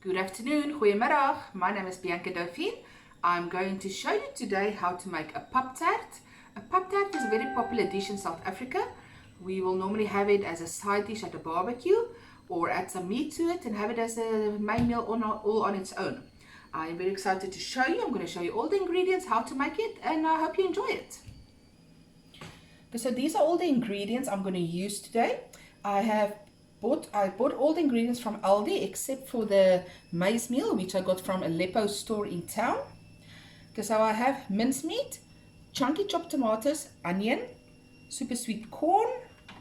Good afternoon, goeiemiddag. My name is Bianca. I'm going to show you today how to make a Paptert. A Paptert is a very popular dish in South Africa. We will normally have it as a side dish at a barbecue or add some meat to it and have it as a main meal all on its own. I'm very excited to show you. I'm going to show you all the ingredients, how to make it, and I hope you enjoy it. Okay, so these are all the ingredients I'm going to use today. I bought all the ingredients from Aldi except for the maize meal, which I got from Aleppo store in town. Okay, so I have mincemeat, chunky chopped tomatoes, onion, super sweet corn,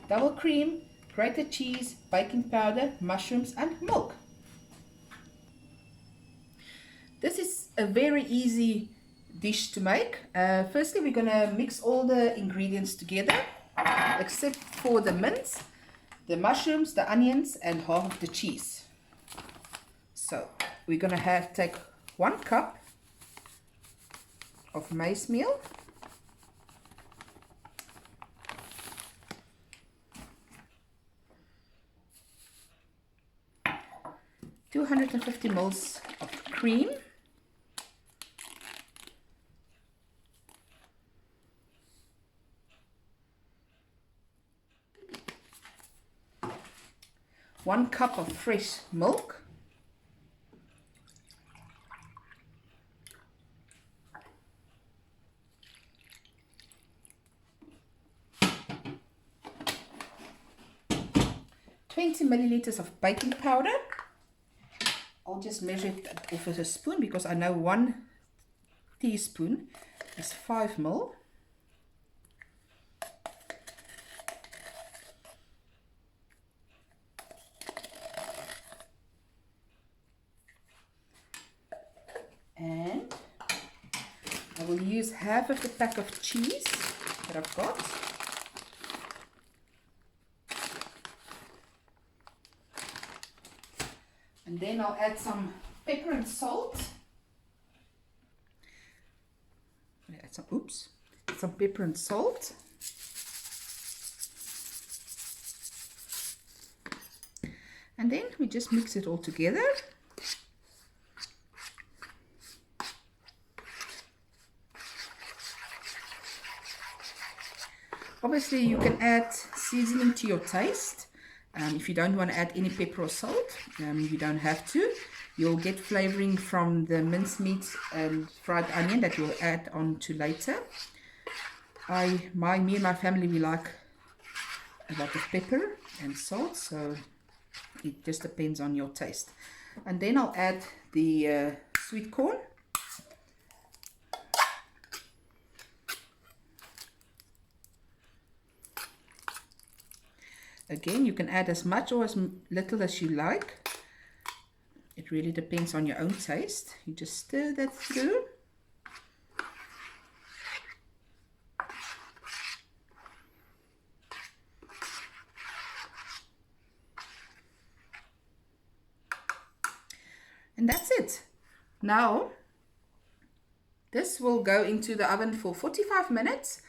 double cream, grated cheese, baking powder, mushrooms and milk. This is a very easy dish to make. Firstly, we're going to mix all the ingredients together except for the mince, the mushrooms, the onions and half of the cheese. So we're going to take 1 cup of maize meal, (250 ml) of cream, (1 cup of fresh milk, (20 milliliters of baking powder). I'll just measure it off with a spoon because I know 1 teaspoon is 5 ml. And I will use half of the pack of cheese that I've got. And then I'll add some pepper and salt. Add some pepper and salt. And then we just mix it all together. Obviously, you can add seasoning to your taste. If you don't want to add any pepper or salt, you don't have to. You'll get flavoring from the mincemeat and fried onion that you'll add on to later. Me and my family, we like a lot of pepper and salt, so it just depends on your taste. And then I'll add the sweet corn. Again, you can add as much or as little as you like. It really depends on your own taste. You just stir that through. And that's it. Now, this will go into the oven for 45 minutes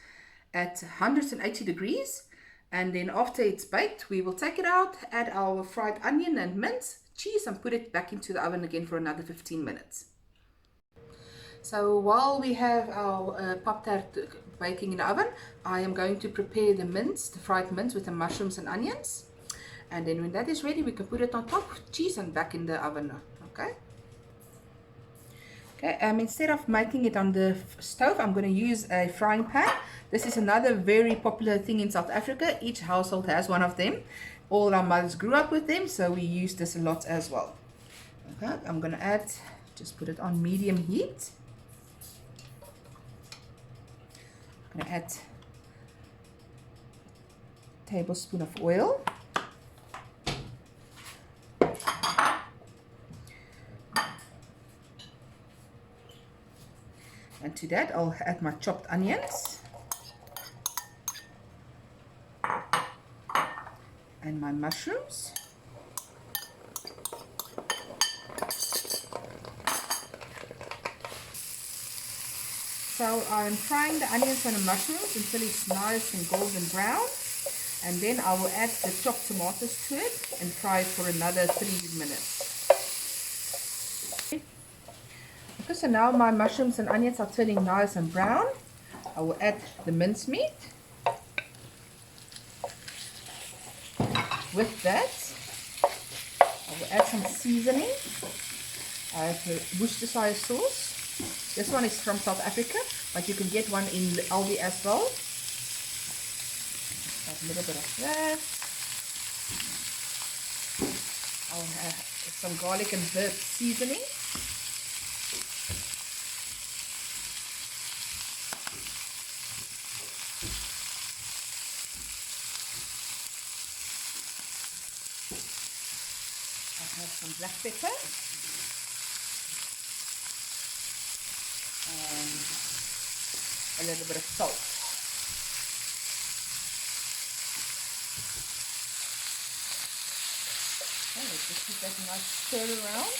at 180 degrees. And then after it's baked, we will take it out, add our fried onion and mince, cheese, and put it back into the oven again for another 15 minutes. So while we have our Paptert baking in the oven, I am going to prepare the fried mince with the mushrooms and onions. And then when that is ready, we can put it on top, cheese, and back in the oven. Okay. Instead of making it on the stove, I'm going to use a frying pan. This is another very popular thing in South Africa. Each household has one of them. All our mothers grew up with them, so we use this a lot as well. Okay, I'm going to just put it on medium heat. I'm going to add a tablespoon of oil. And to that, I'll add my chopped onions and my mushrooms. So I'm frying the onions and the mushrooms until it's nice and golden brown. And then I will add the chopped tomatoes to it and fry it for another 3 minutes. Okay, so now my mushrooms and onions are turning nice and brown. I will add the mincemeat. With that, I will add some seasoning. I have Worcestershire sauce. This one is from South Africa, but you can get one in Aldi as well. Add a little bit of that. I'll have some garlic and herb seasoning. I have some black pepper and a little bit of salt. Okay, let's just keep that nice stir around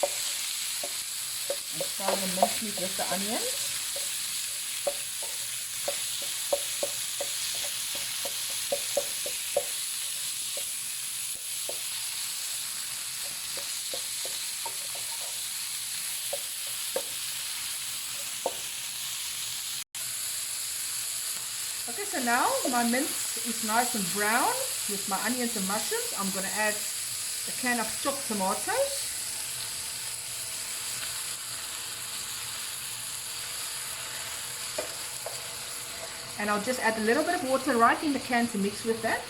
and fry the mincemeat with the onions. Okay, so now my mince is nice and brown with my onions and mushrooms. I'm going to add a can of chopped tomatoes. And I'll just add a little bit of water right in the can to mix with that.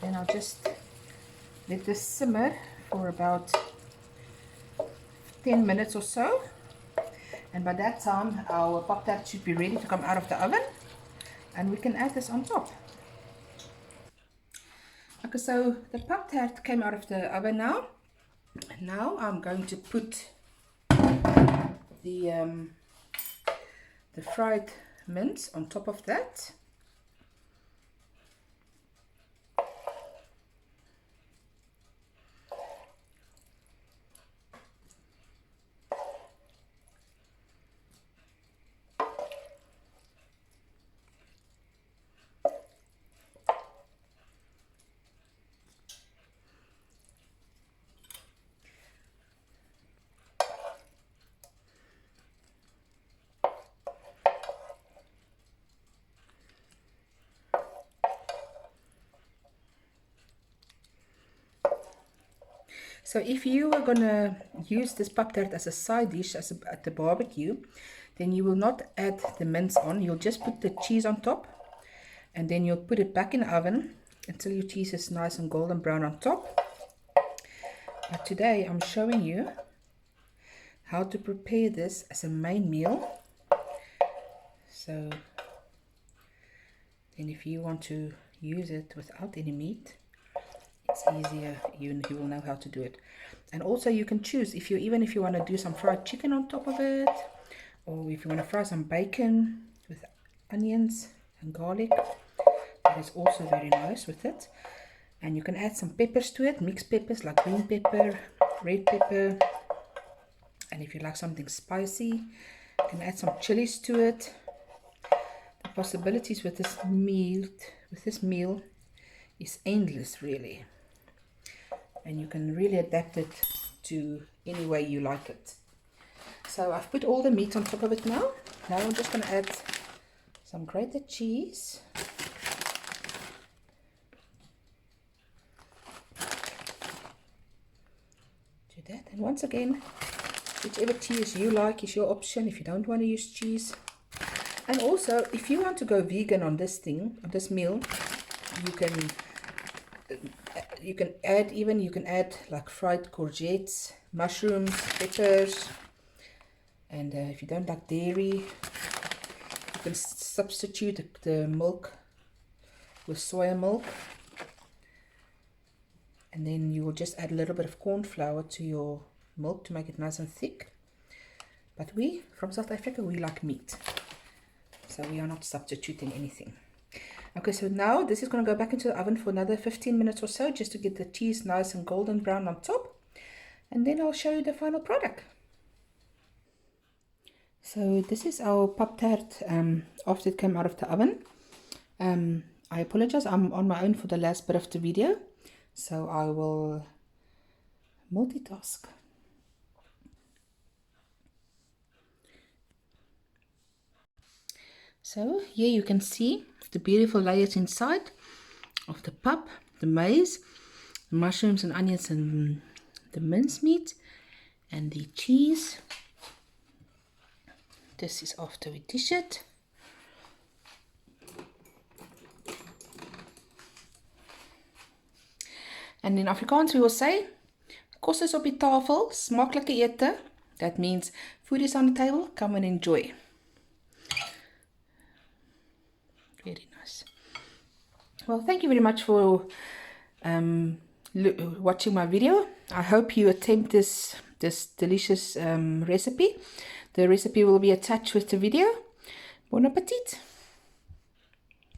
Then I'll just let this simmer for about 10 minutes or so. And by that time, our Paptert should be ready to come out of the oven. And we can add this on top. Okay, so the Paptert came out of the oven now. Now I'm going to put the fried mince on top of that. So if you are going to use this Paptert as a side dish at the barbecue, then you will not add the mince on. You'll just put the cheese on top, and then you'll put it back in the oven until your cheese is nice and golden brown on top. But today I'm showing you how to prepare this as a main meal. So then if you want to use it without any meat, it's easier. You will know how to do it. And also you can choose if you want to do some fried chicken on top of it, or if you want to fry some bacon with onions and garlic. That is also very nice with it. And you can add some peppers to it, mixed peppers like green pepper, red pepper, and if you like something spicy, you can add some chilies to it. The possibilities with this meal is endless, really. And you can really adapt it to any way you like it. So I've put all the meat on top of it now. Now I'm just going to add some grated cheese. To that. And once again, whichever cheese you like is your option if you don't want to use cheese. And also, if you want to go vegan on this meal, you can add like fried courgettes, mushrooms, peppers, and if you don't like dairy, you can substitute the milk with soya milk, and then you will just add a little bit of corn flour to your milk to make it nice and thick. But we from South Africa, we like meat, so we are not substituting anything. Okay, so now this is going to go back into the oven for another 15 minutes or so, just to get the cheese nice and golden brown on top. And then I'll show you the final product. So this is our Paptert after it came out of the oven. I apologize, I'm on my own for the last bit of the video, so I will multitask. So here you can see the beautiful layers inside of the pap, the maize, the mushrooms and onions and the mincemeat and the cheese. This is after we dish it. And in Afrikaans we will say, kos is op die tafel, smaklike ete. That means food is on the table, come and enjoy. Very nice. Well, thank you very much for watching my video. I hope you attempt this delicious recipe. The recipe will be attached with the video. Bon appetit!